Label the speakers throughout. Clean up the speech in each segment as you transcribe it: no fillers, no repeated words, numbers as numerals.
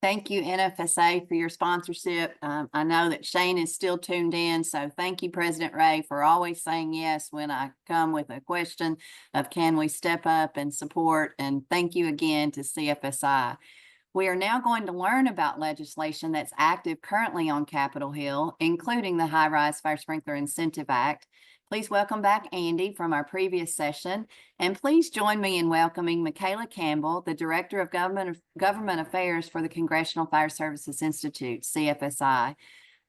Speaker 1: Thank you, NFSA, for your sponsorship. I know that Shane is still tuned in, so thank you, President Ray, for always saying yes when I come with a question of can we step up and support, and thank you again to CFSI. We are now going to learn about legislation that's active currently on Capitol Hill, including the High-Rise Fire Sprinkler Incentive Act. Please welcome back Andy from our previous session, and please join me in welcoming Michaela Campbell, the Director of Government Affairs for the Congressional Fire Services Institute, CFSI.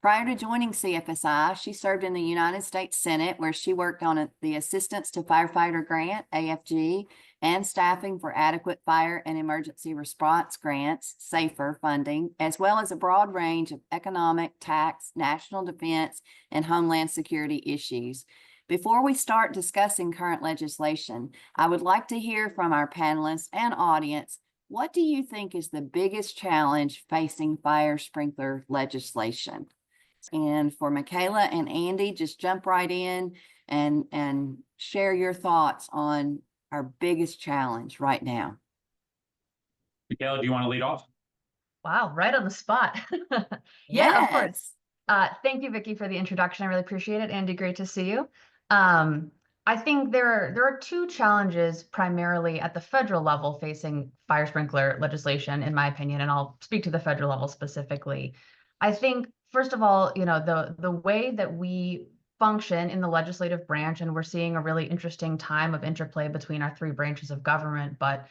Speaker 1: Prior to joining CFSI, she served in the United States Senate, where she worked on the Assistance to Firefighter Grant, AFG, and staffing for adequate fire and emergency response grants, SAFER funding, as well as a broad range of economic, tax, national defense, and homeland security issues. Before we start discussing current legislation, I would like to hear from our panelists and audience. What do you think is the biggest challenge facing fire sprinkler legislation? And for Michaela and Andy, just jump right in and share your thoughts on our biggest challenge right now.
Speaker 2: Michaela, do you want to lead off?
Speaker 3: Wow, right on the spot. Yeah, of course. Thank you, Vickie, for the introduction. I really appreciate it. Andy, great to see you. I think there are two challenges primarily at the federal level facing fire sprinkler legislation, in my opinion, and I'll speak to the federal level specifically. I think, first of all, the way that we function in the legislative branch, and we're seeing a really interesting time of interplay between our three branches of government, but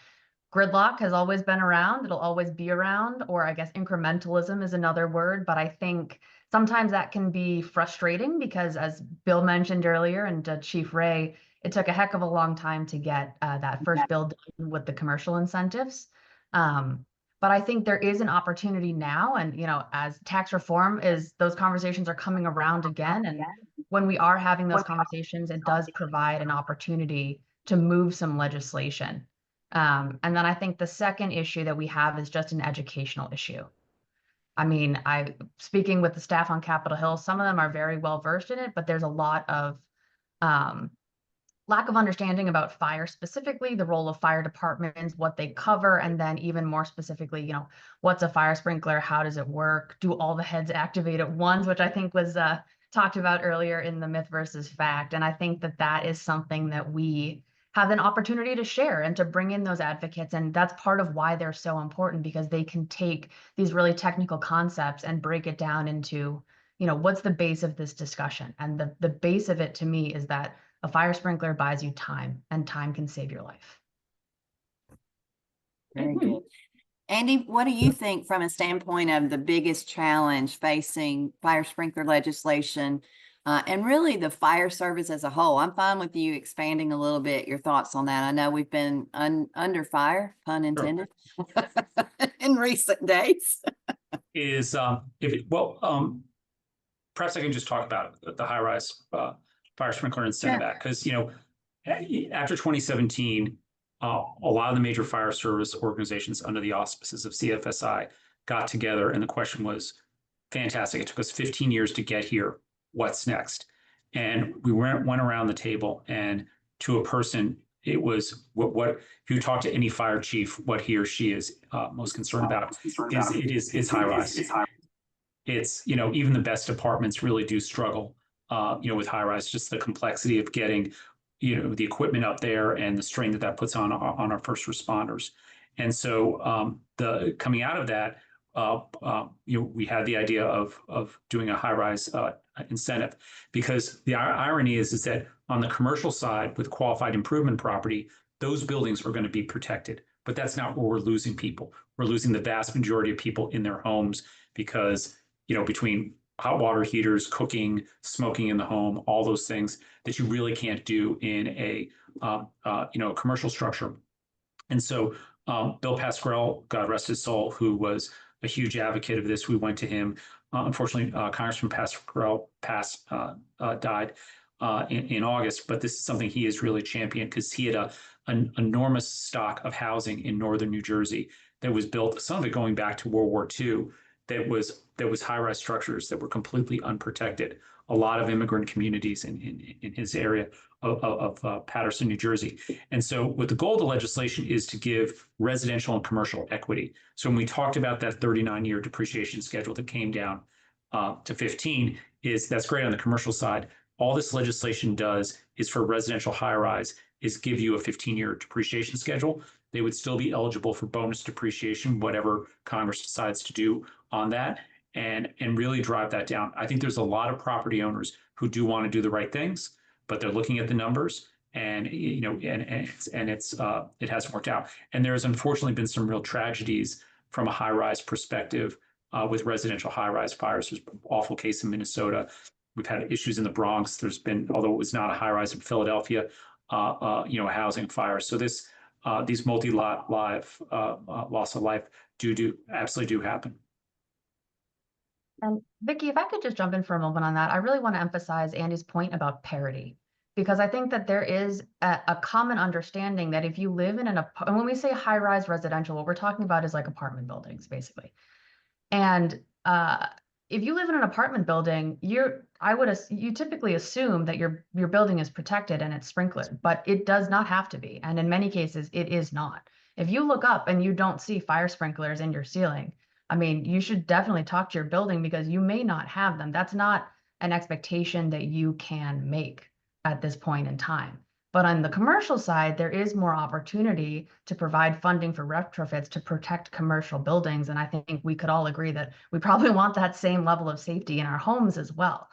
Speaker 3: gridlock has always been around, it'll always be around, or I guess incrementalism is another word, but I think sometimes that can be frustrating because, as Bill mentioned earlier and Chief Ray, it took a heck of a long time to get that first bill done with the commercial incentives. But I think there is an opportunity now, and as tax reform those conversations are coming around again, and when we are having those conversations, it does provide an opportunity to move some legislation. And then I think the second issue that we have is just an educational issue. I mean, speaking with the staff on Capitol Hill, some of them are very well versed in it, but there's a lot of lack of understanding about fire specifically, the role of fire departments, what they cover, and then even more specifically, what's a fire sprinkler, how does it work, do all the heads activate at once, which I think was talked about earlier in the myth versus fact. And I think that is something that we have an opportunity to share and to bring in those advocates. And that's part of why they're so important, because they can take these really technical concepts and break it down into, what's the base of this discussion? And the base of it to me is that a fire sprinkler buys you time, and time can save your life.
Speaker 1: Very good. Andy, what do you think from a standpoint of the biggest challenge facing fire sprinkler legislation and really the fire service as a whole? I'm fine with you expanding a little bit your thoughts on that. I know we've been under fire, pun intended, in recent days.
Speaker 2: Perhaps I can just talk about the high-rise fire sprinkler incentive act, because after 2017, a lot of the major fire service organizations under the auspices of CFSI got together, and the question was fantastic. It took us 15 years to get here. What's next? And we went around the table, and to a person, it was what if you talk to any fire chief, what he or she is most concerned about is high rise. It's even the best departments really do struggle with high rise, just the complexity of getting the equipment up there and the strain that puts on our first responders. And so coming out of that, we had the idea of doing a high-rise incentive, because the irony is that on the commercial side with qualified improvement property, those buildings are going to be protected, but that's not where we're losing people. We're losing the vast majority of people in their homes because between hot water heaters, cooking, smoking in the home, all those things that you really can't do in a commercial structure. And so Bill Pascrell, God rest his soul, who was a huge advocate of this, we went to him. Unfortunately, Congressman Pascrell died in August, but this is something he has really championed, because he had an enormous stock of housing in northern New Jersey that was built, some of it going back to World War II, that was high-rise structures that were completely unprotected. A lot of immigrant communities in his area of Paterson, New Jersey. And so what the goal of the legislation is to give residential and commercial equity. So when we talked about that 39-year depreciation schedule that came down to 15, that's great on the commercial side. All this legislation does is for residential high-rise is give you a 15-year depreciation schedule. They would still be eligible for bonus depreciation, whatever Congress decides to do on that, and really drive that down. I think there's a lot of property owners who do want to do the right things, but they're looking at the numbers, and it hasn't worked out. And there has unfortunately been some real tragedies from a high-rise perspective with residential high-rise fires. There's an awful case in Minnesota. We've had issues in the Bronx. There's been, although it was not a high-rise in Philadelphia, a housing fire. So these multi-lot loss of life absolutely do happen.
Speaker 3: And Vickie, if I could just jump in for a moment on that, I really want to emphasize Andy's point about parity, because I think that there is a common understanding that if you live in and when we say high-rise residential, what we're talking about is like apartment buildings, basically. And if you live in an apartment building, you typically assume that your building is protected and it's sprinklered, but it does not have to be. And in many cases, it is not. If you look up and you don't see fire sprinklers in your ceiling, I mean, you should definitely talk to your building, because you may not have them. That's not an expectation that you can make at this point in time. But on the commercial side, there is more opportunity to provide funding for retrofits to protect commercial buildings. And I think we could all agree that we probably want that same level of safety in our homes as well.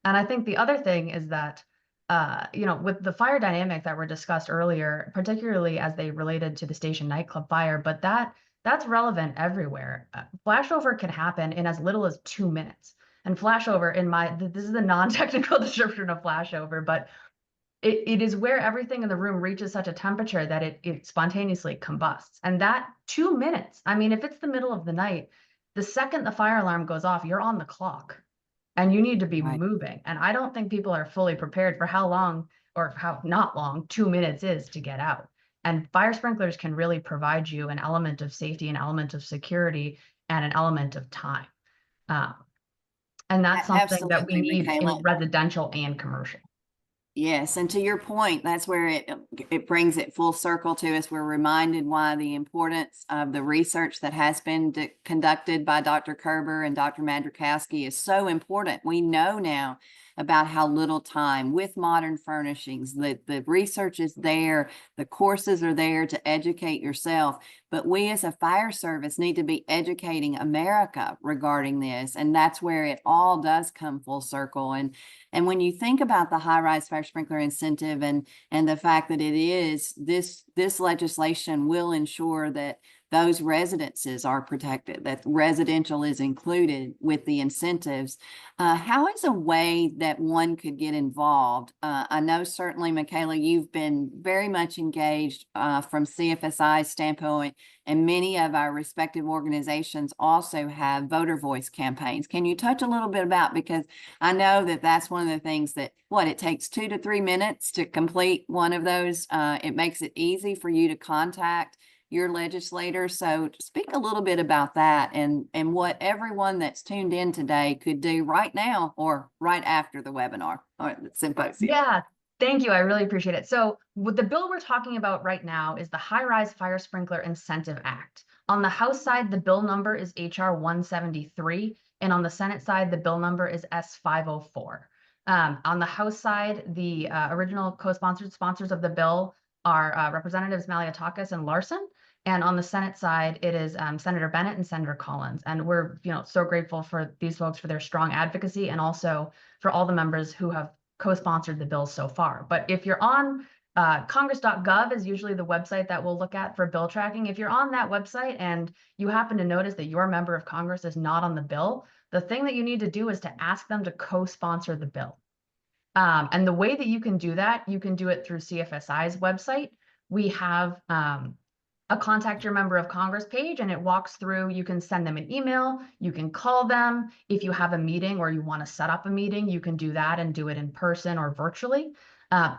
Speaker 3: And I think the other thing is that, with the fire dynamic that were discussed earlier, particularly as they related to the Station nightclub fire, but that's relevant everywhere. Flashover can happen in as little as 2 minutes. And flashover, this is the non-technical description of flashover, but it is where everything in the room reaches such a temperature that it spontaneously combusts. And that 2 minutes, I mean, if it's the middle of the night, the second the fire alarm goes off, you're on the clock and you need to be moving. And I don't think people are fully prepared for how long, or how not long, 2 minutes is to get out. And fire sprinklers can really provide you an element of safety, an element of security, and an element of time. And that's something that we need in residential and commercial.
Speaker 1: Yes, and to your point, that's where it brings it full circle to us. We're reminded why the importance of the research that has been conducted by Dr. Kerber and Dr. Mandrakowski is so important. We know now about how little time with modern furnishings, the research is there, the courses are there to educate yourself, but we as a fire service need to be educating America regarding this, and that's where it all does come full circle. And when you think about the high-rise fire sprinkler incentive and the fact that it is this legislation will ensure that those residences are protected, that residential is included with the incentives. How is a way that one could get involved? I know certainly, Michaela, you've been very much engaged from CFSI's standpoint, and many of our respective organizations also have voter voice campaigns. Can you touch a little bit about, because I know that that's one of the things that, it takes 2 to 3 minutes to complete one of those. It makes it easy for you to contact your legislators. So speak a little bit about that and what everyone that's tuned in today could do right now or right after the webinar or the symposium.
Speaker 3: Yeah, thank you. I really appreciate it. So the bill we're talking about right now is the High-Rise Fire Sprinkler Incentive Act. On the House side, the bill number is HR 173, and on the Senate side, the bill number is S504. On the House side, the original sponsors of the bill are Representatives Maliotakis and Larson. And on the Senate side, it is Senator Bennett and Senator Collins. And we're so grateful for these folks for their strong advocacy, and also for all the members who have co-sponsored the bill so far. But if you're on congress.gov is usually the website that we'll look at for bill tracking. If you're on that website and you happen to notice that your member of Congress is not on the bill, the thing that you need to do is to ask them to co-sponsor the bill. And the way that you can do that, you can do it through CFSI's website. We have a contact your member of Congress page, and it walks through. You can send them an email, you can call them. If you have a meeting or you want to set up a meeting, you can do that and do it in person or virtually.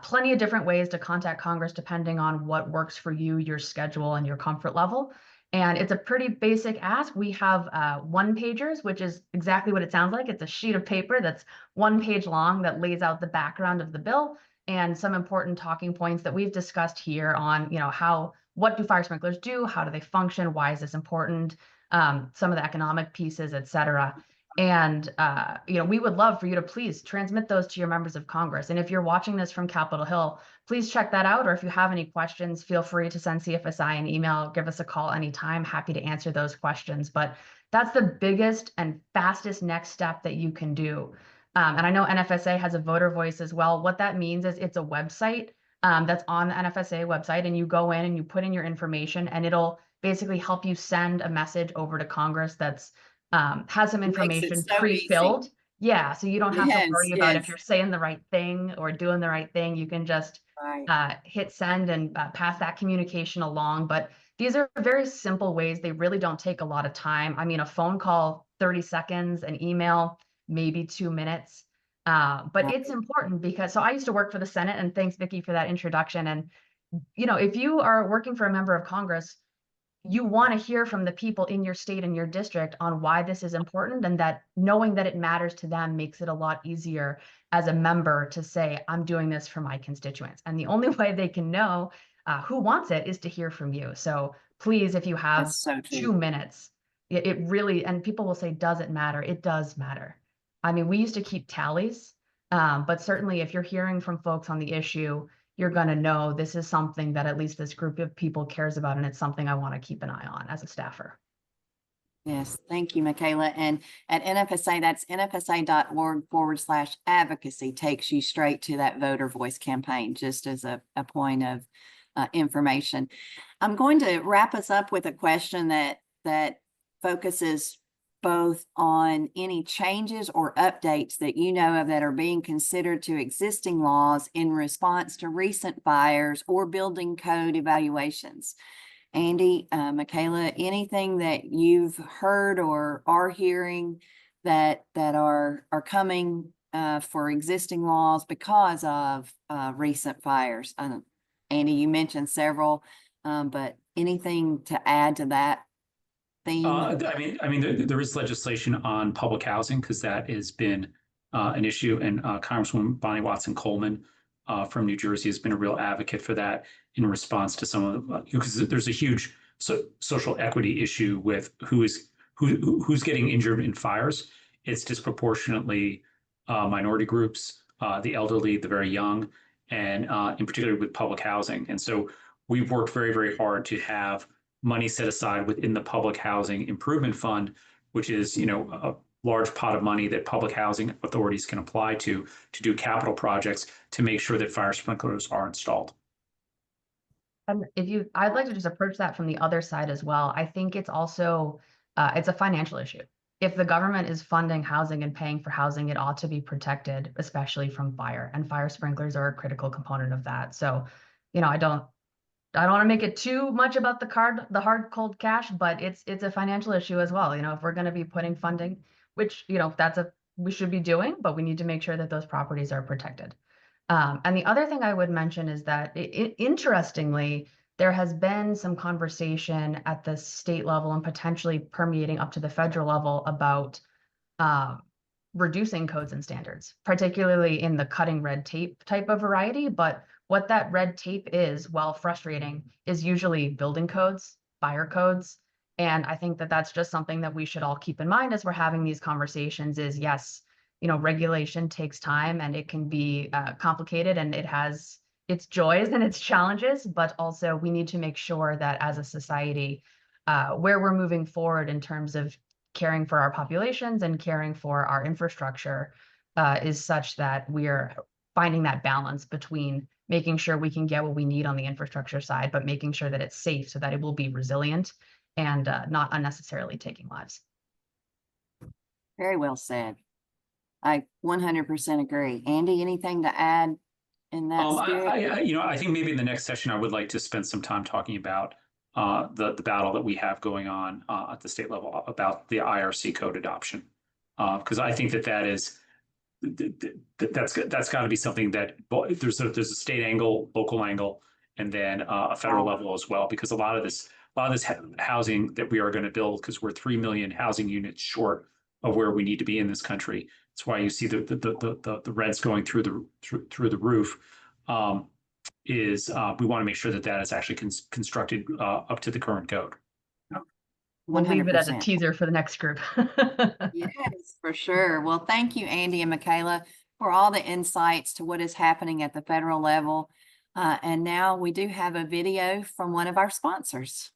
Speaker 3: Plenty of different ways to contact Congress depending on what works for you, your schedule, and your comfort level. And it's a pretty basic ask. We have one-pagers, which is exactly what it sounds like. It's a sheet of paper that's 1 page long that lays out the background of the bill and some important talking points that we've discussed here on, what do fire sprinklers do? How do they function? Why is this important? Some of the economic pieces, et cetera. And, we would love for you to please transmit those to your members of Congress. And if you're watching this from Capitol Hill, please check that out. Or if you have any questions, feel free to send CFSI an email, give us a call anytime. Happy to answer those questions. But that's the biggest and fastest next step that you can do. And I know NFSA has a voter voice as well. What that means is it's a website that's on the NFSA website, and you go in and you put in your information, and it'll basically help you send a message over to Congress that's has some
Speaker 1: It makes it
Speaker 3: information
Speaker 1: so
Speaker 3: pre-filled.
Speaker 1: easy.
Speaker 3: Yeah, so you don't have to
Speaker 1: Yes,
Speaker 3: worry about if
Speaker 1: yes.
Speaker 3: you're saying the right thing or doing the right thing. You can just
Speaker 1: Right.
Speaker 3: hit send and pass that communication along. But these are very simple ways. They really don't take a lot of time. I mean, a phone call, 30 seconds, an email, maybe 2 minutes. But it's important because, so I used to work for the Senate, and thanks, Vickie, for that introduction. And, if you are working for a member of Congress, you want to hear from the people in your state and your district on why this is important, and that knowing that it matters to them makes it a lot easier as a member to say, I'm doing this for my constituents. And the only way they can know who wants it is to hear from you. So please, if you have
Speaker 1: That's so
Speaker 3: 2
Speaker 1: true.
Speaker 3: minutes, it really, and people will say, does it matter? It does matter. I mean, we used to keep tallies, but certainly if you're hearing from folks on the issue, you're going to know this is something that at least this group of people cares about, and it's something I want to keep an eye on as a staffer.
Speaker 1: Yes, thank you, Michaela. And at NFSA, that's nfsa.org/advocacy takes you straight to that voter voice campaign, just as a point of information. I'm going to wrap us up with a question that focuses both on any changes or updates that you know of that are being considered to existing laws in response to recent fires or building code evaluations. Andy, Michaela, anything that you've heard or are hearing that are coming for existing laws because of recent fires? Andy, you mentioned several, but anything to add to that theme?
Speaker 2: I mean, there is legislation on public housing because that has been an issue, and Congresswoman Bonnie Watson Coleman from New Jersey has been a real advocate for that in response to some of the, because there's a huge social equity issue with who's getting injured in fires. It's disproportionately minority groups, the elderly, the very young, and in particular with public housing. And so we've worked very, very hard to have money set aside within the Public Housing Improvement Fund, which is, a large pot of money that public housing authorities can apply to do capital projects to make sure that fire sprinklers are installed.
Speaker 3: And I'd like to just approach that from the other side as well. I think it's also, it's a financial issue. If the government is funding housing and paying for housing, it ought to be protected, especially from fire. And fire sprinklers are a critical component of that. So, I don't want to make it too much about the hard cold cash, but it's a financial issue as well. If we're going to be putting funding, which, we should be doing, but we need to make sure that those properties are protected. And the other thing I would mention is that interestingly, there has been some conversation at the state level and potentially permeating up to the federal level about reducing codes and standards, particularly in the cutting red tape type of variety. But what that red tape is, while frustrating, is usually building codes, fire codes. And I think that that's just something that we should all keep in mind as we're having these conversations is, yes, regulation takes time and it can be complicated, and it has its joys and its challenges, but also we need to make sure that as a society, where we're moving forward in terms of caring for our populations and caring for our infrastructure is such that we're finding that balance between making sure we can get what we need on the infrastructure side, but making sure that it's safe so that it will be resilient and not unnecessarily taking lives.
Speaker 1: Very well said. I 100% agree. Andy, anything to add in that spirit?
Speaker 2: I think maybe in the next session, I would like to spend some time talking about the battle that we have going on at the state level about the IRC code adoption, because I think that is that's got to be something that there's a state angle, local angle, and then a federal level as well, because a lot of this a lot of this housing that we are going to build, because we're 3 million housing units short of where we need to be in this country. That's why you see the rents going through the roof. We want to make sure that that is actually constructed up to the current code.
Speaker 3: We'll leave it as a
Speaker 1: 100%.
Speaker 3: teaser for the next group.
Speaker 1: Yes, for sure. Well, thank you, Andy and Michaela, for all the insights to what is happening at the federal level. And now we do have a video from one of our sponsors.